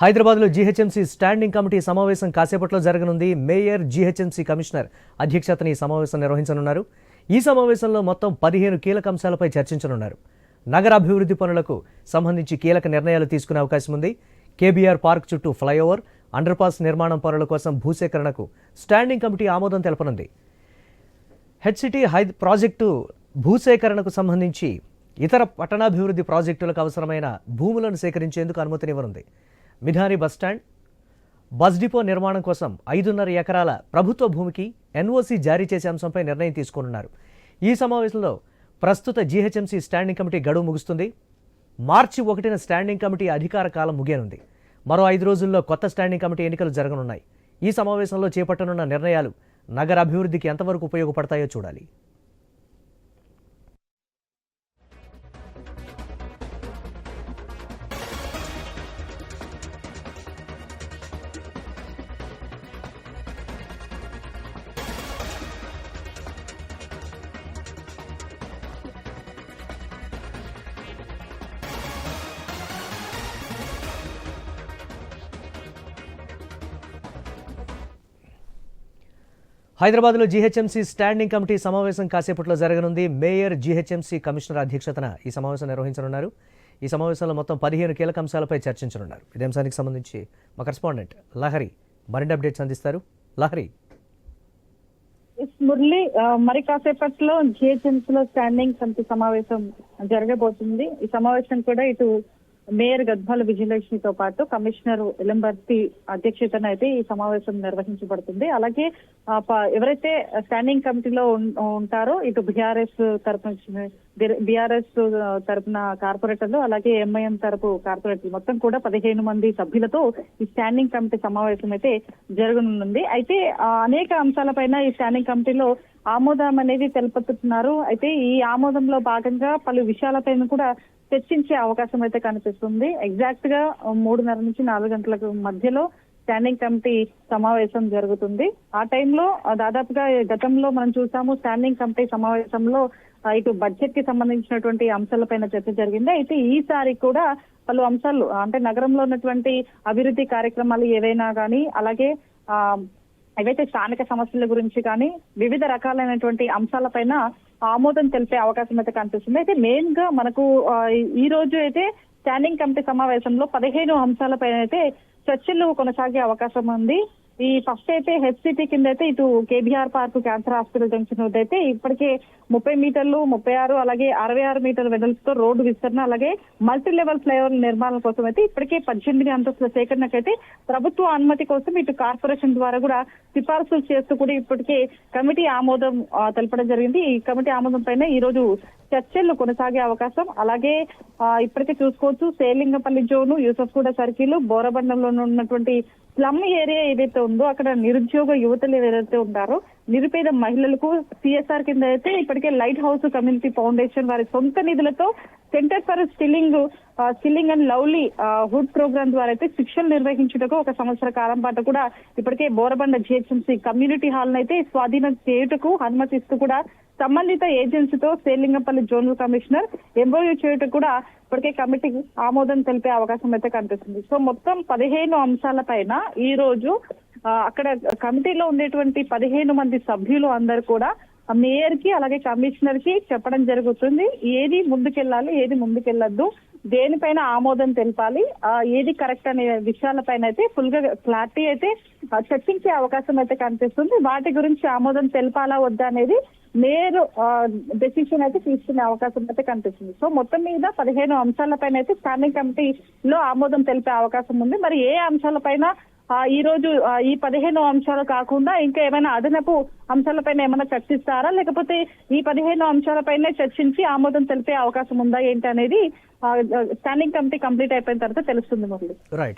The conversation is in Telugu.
హైదరాబాద్లో జీహెచ్ఎంసీ స్టాండింగ్ కమిటీ సమావేశం కాసేపట్లో జరగనుంది. మేయర్, జీహెచ్ఎంసీ కమిషనర్ అధ్యక్షతన ఈ సమావేశం నిర్వహించనున్నారు. ఈ సమావేశంలో మొత్తం 15 కీలక అంశాలపై చర్చించనున్నారు. నగర అభివృద్ధి పనులకు సంబంధించి కీలక నిర్ణయాలు తీసుకునే అవకాశం ఉంది. కేబీఆర్ పార్క్ చుట్టూ ఫ్లైఓవర్, అండర్పాస్ నిర్మాణం పనుల కోసం భూసేకరణకు స్టాండింగ్ కమిటీ ఆమోదం తెలపనుంది. హెచ్సిటీ ప్రాజెక్టు భూసేకరణకు సంబంధించి ఇతర పట్టణాభివృద్ధి ప్రాజెక్టులకు అవసరమైన భూములను సేకరించేందుకు అనుమతినివ్వనుంది. మిధాని బస్టాండ్, బస్ డిపో నిర్మాణం కోసం 5.5 ఎకరాల ప్రభుత్వ భూమికి ఎన్ఓసీ జారీ చేసే అంశంపై నిర్ణయం తీసుకోనున్నారు. ఈ సమావేశంలో ప్రస్తుత జీహెచ్ఎంసీ స్టాండింగ్ కమిటీ గడువు ముగుస్తుంది. మార్చి 1న స్టాండింగ్ కమిటీ అధికార కాలం ముగియనుంది. మరో 5 రోజుల్లో కొత్త స్టాండింగ్ కమిటీ ఎన్నికలు జరగనున్నాయి. ఈ సమావేశంలో చేపట్టనున్న నిర్ణయాలు నగర అభివృద్ధికి ఎంతవరకు ఉపయోగపడతాయో చూడాలి. హైదరాబాద్లో జీహెచ్ఎంసీ స్టాండింగ్ కమిటీ సమావేశం కాసేపట్లో జరగనుంది. మేయర్, జీహెచ్ఎంసీ కమిషనర్ అధ్యక్షతన ఈ సమావేశం నిర్వహించనున్నారు. ఈ సమావేశంలో మొత్తం 15 కీలక అంశాలపై చర్చించనున్నారు. ఇదే అంశానికి సంబంధించి మా కరెస్పాండెంట్ లహరి మరిన్ని అప్డేట్స్ అందిస్తారు. లహరి. మురళి, మరి కాసేపట్లో జీహెచ్ఎంసీలో స్టాండింగ్ కమిటీ సమావేశం జరగబోతుంది. ఈ సమావేశం కూడా ఇటు మేయర్ గద్వాల విజయలక్ష్మితో పాటు కమిషనర్ ఎలంబర్తి అధ్యక్షతన అయితే ఈ సమావేశం నిర్వహించబడుతుంది. అలాగే ఎవరైతే స్టాండింగ్ కమిటీలో ఉంటారో ఇటు బీఆర్ఎస్ తరపున కార్పొరేటర్లు, అలాగే ఎంఐఎం తరపు కార్పొరేటర్లు మొత్తం కూడా 15 మంది సభ్యులతో ఈ స్టాండింగ్ కమిటీ సమావేశం అయితే జరగనుంది. అయితే అనేక అంశాలపైన ఈ స్టాండింగ్ కమిటీలో ఆమోదం అనేది తెలుపుతున్నారు. అయితే ఈ ఆమోదంలో భాగంగా పలు విషయాలపైన కూడా చర్చించే అవకాశం అయితే కనిపిస్తుంది. ఎగ్జాక్ట్ గా 3:30 నుంచి 4 గంటలకు మధ్యలో స్టాండింగ్ కమిటీ సమావేశం జరుగుతుంది. ఆ టైంలో దాదాపుగా గతంలో మనం చూసాము, స్టాండింగ్ కమిటీ సమావేశంలో ఇటు బడ్జెట్ కి సంబంధించినటువంటి అంశాలపైన చర్చ జరిగింది. అయితే ఈసారి కూడా పలు అంశాలు, అంటే నగరంలో ఉన్నటువంటి అభివృద్ధి కార్యక్రమాలు ఏవైనా కానీ, అలాగే ఏవైతే స్థానిక సమస్యల గురించి కానీ వివిధ రకాలైనటువంటి అంశాలపైన ఆమోదం తెలిపే అవకాశం అయితే కనిపిస్తుంది. అయితే మెయిన్ గా మనకు ఈ రోజు అయితే స్టాండింగ్ కమిటీ సమావేశంలో 15 అంశాలపైన అయితే చర్చలు కొనసాగే అవకాశం ఉంది. ఈ ఫస్ట్ అయితే హెచ్సిటీ కింద అయితే ఇటు KBR park, cancer hospital junction వద్ద అయితే ఇప్పటికే 30 మీటర్లు, 36 అలాగే 66 మీటర్ల వెడల్పుతో రోడ్డు విస్తరణ, అలాగే మల్టీ లెవెల్ ఫ్లైఓవర్ నిర్మాణం కోసం అయితే ఇప్పటికే 18 అంతస్తుల సేకరణకైతే ప్రభుత్వ అనుమతి కోసం ఇటు కార్పొరేషన్ ద్వారా కూడా సిఫార్సులు చేస్తూ కూడా ఇప్పటికే కమిటీ ఆమోదం తెలపడం జరిగింది. ఈ కమిటీ ఆమోదం పైన ఈ రోజు చర్చలు కొనసాగే అవకాశం. అలాగే ఇప్పటికే చూసుకోవచ్చు, సేలింగపల్లి జోను, యూసఫ్గూడ సర్కిల్, బోరబండంలో ఉన్నటువంటి స్లమ్ ఏరియా ఏదైతే ఉందో అక్కడ నిరుద్యోగ యువతలు ఏదైతే ఉంటారో నిరుపేద మహిళలకు సిఎస్ఆర్ కింద అయితే ఇప్పటికే లైట్ హౌస్ కమ్యూనిటీ ఫౌండేషన్ వారి సొంత నిధులతో centre for skilling and livelihood programme ద్వారా అయితే శిక్షలు నిర్వహించుటకు 1 సంవత్సర కాలం పాటు కూడా ఇప్పటికే బోరబండ జీహెచ్ఎంసీ కమ్యూనిటీ హాల్ అయితే స్వాధీనం చేయుటకు అనుమతిస్తూ కూడా సంబంధిత ఏజెన్సీతో సేలింగపల్లి జోనల్ కమిషనర్ ఎంఓయూ చేయటం కూడా ఇప్పటికే కమిటీకి ఆమోదం తెలిపే అవకాశం అయితే కనిపిస్తుంది. సో మొత్తం 15 అంశాలపైన ఈ రోజు అక్కడ కమిటీలో ఉండేటువంటి 15 మంది సభ్యులు అందరూ కూడా మేయర్ కి అలాగే కమిషనర్ కి చెప్పడం జరుగుతుంది. ఏది ముందుకెళ్ళాలి, ఏది ముందుకెళ్ళొద్దు, దేనిపైన ఆమోదం తెలపాలి, ఏది కరెక్ట్ అనే విషయాలపైన అయితే ఫుల్ గా క్లారిటీ అయితే చర్చించే అవకాశం అయితే కనిపిస్తుంది. వాటి గురించి ఆమోదం తెలపాలా వద్దా అనేది మేయర్ డెసిషన్ అయితే తీసుకునే అవకాశం అయితే కనిపిస్తుంది. సో మొత్తం మీద 15 అంశాలపైన అయితే స్టాండింగ్ కమిటీలో ఆమోదం తెలిపే అవకాశం ఉంది. మరి ఏ అంశాలపైన ఈ రోజు ఈ 15 అంశాలు కాకుండా ఇంకా ఏమైనా అదనపు అంశాలపైన ఏమైనా చర్చిస్తారా, లేకపోతే ఈ 15 అంశాలపైనే చర్చించి ఆమోదం తెలిపే అవకాశం ఉందా ఏంటి అనేది స్టాండింగ్ కమిటీ కంప్లీట్ అయిపోయిన తర్వాత తెలుస్తుంది. రైట్.